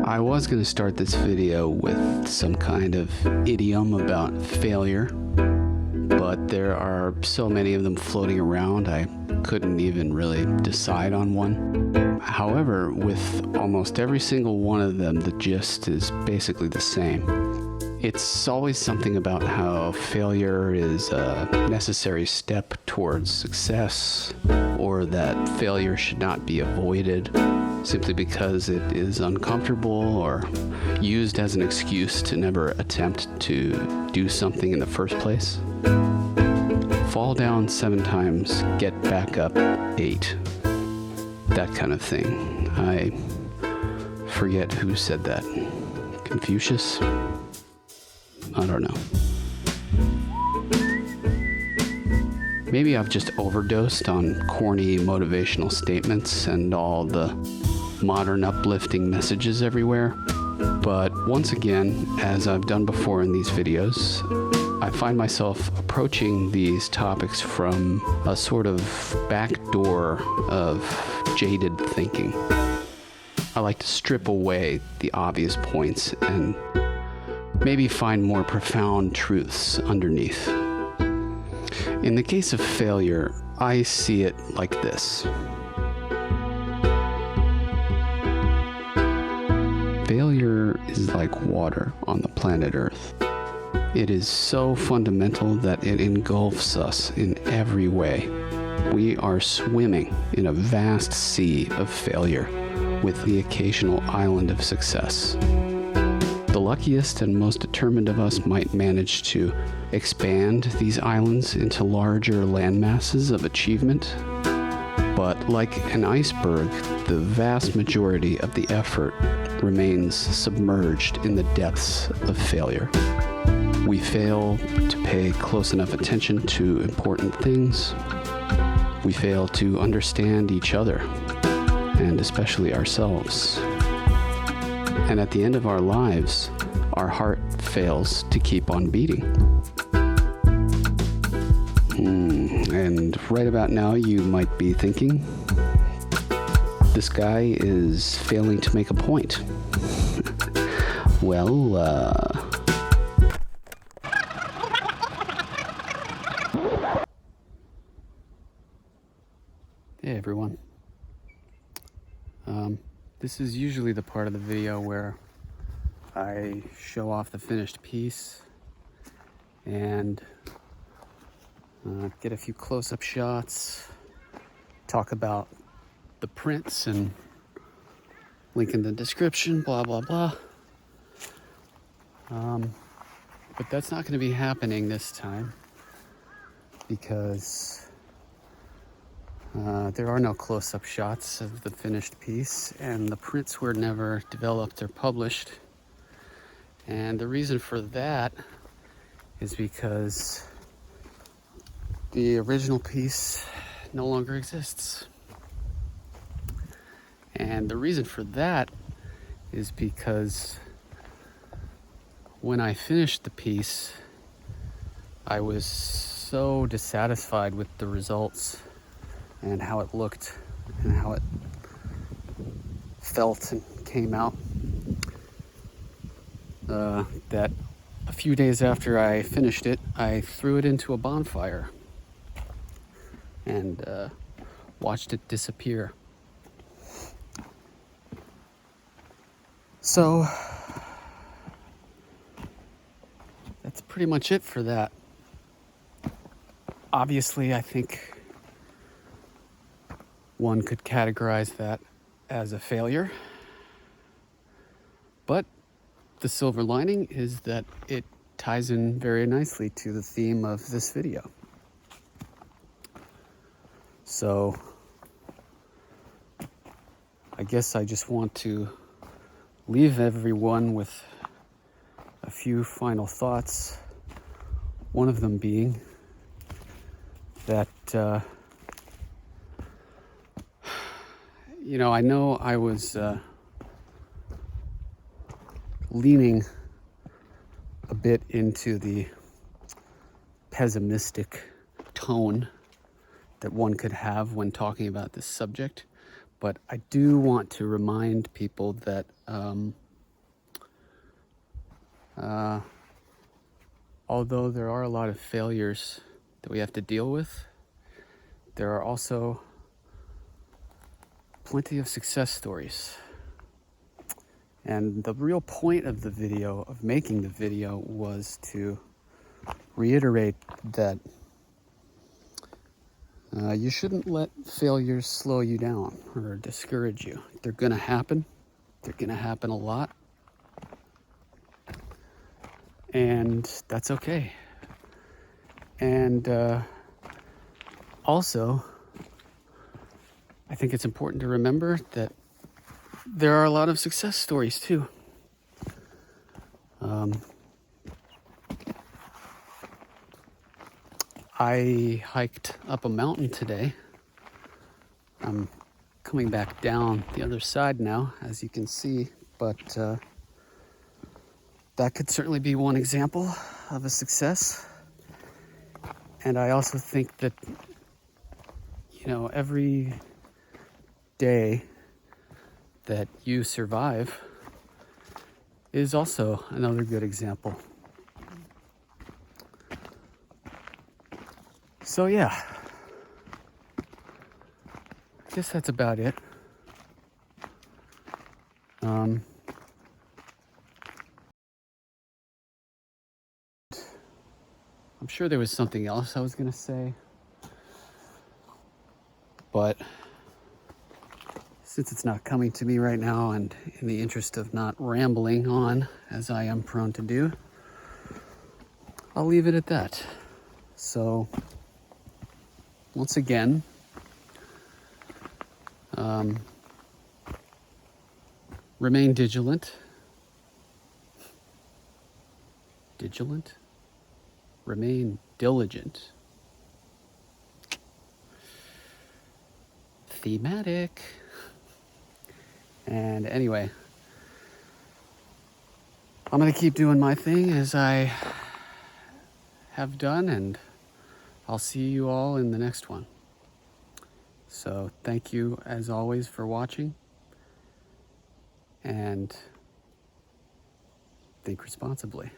I was going to start this video with some kind of idiom about failure, but there are so many of them floating around I couldn't even really decide on one. However, with almost every single one of them, the gist is basically the same. It's always something about how failure is a necessary step towards success, or that failure should not be avoided simply because it is uncomfortable or used as an excuse to never attempt to do something in the first place. Fall down 7 times, get back up 8. That kind of thing. I forget who said that. Confucius? I don't know. Maybe I've just overdosed on corny motivational statements and all the modern uplifting messages everywhere. But once again, as I've done before in these videos, I find myself approaching these topics from a sort of back door of jaded thinking. I like to strip away the obvious points and maybe find more profound truths underneath. In the case of failure, I see it like this. Failure is like water on the planet Earth. It is so fundamental that it engulfs us in every way. We are swimming in a vast sea of failure, with the occasional island of success. The luckiest and most determined of us might manage to expand these islands into larger landmasses of achievement. But like an iceberg, the vast majority of the effort remains submerged in the depths of failure. We fail to pay close enough attention to important things. We fail to understand each other, and especially ourselves. And at the end of our lives, our heart fails to keep on beating. And right about now, you might be thinking, this guy is failing to make a point. Well, Hey everyone. This is usually the part of the video where I show off the finished piece and get a few close-up shots, talk about the prints and link in the description, blah, blah, blah. But that's not going to be happening this time because there are no close-up shots of the finished piece, and the prints were never developed or published. And the reason for that is because the original piece no longer exists. And the reason for that is because when I finished the piece, I was so dissatisfied with the results and how it looked and how it felt and came out, that a few days after I finished it, I threw it into a bonfire and watched it disappear. So that's pretty much it for that. Obviously, I think one could categorize that as a failure, but the silver lining is that it ties in very nicely to the theme of this video. So I guess I just want to leave everyone with a few final thoughts. One of them being that I know I was leaning a bit into the pessimistic tone that one could have when talking about this subject. But I do want to remind people that although there are a lot of failures that we have to deal with, there are also plenty of success stories. And the real point of the video, of making the video, was to reiterate that you shouldn't let failures slow you down or discourage you. They're gonna happen. They're gonna happen a lot. And that's okay. And also, I think it's important to remember that there are a lot of success stories too. I hiked up a mountain today. I'm coming back down the other side now, as you can see, but that could certainly be one example of a success. And I also think that, you know, every day that you survive is also another good example. So yeah, I guess that's about it. I'm sure there was something else I was gonna say, but since it's not coming to me right now, and in the interest of not rambling on, as I am prone to do, I'll leave it at that. So, once again, remain vigilant. Vigilant? Remain diligent. Thematic. And anyway, I'm gonna keep doing my thing as I have done, and I'll see you all in the next one. So thank you as always for watching, and think responsibly.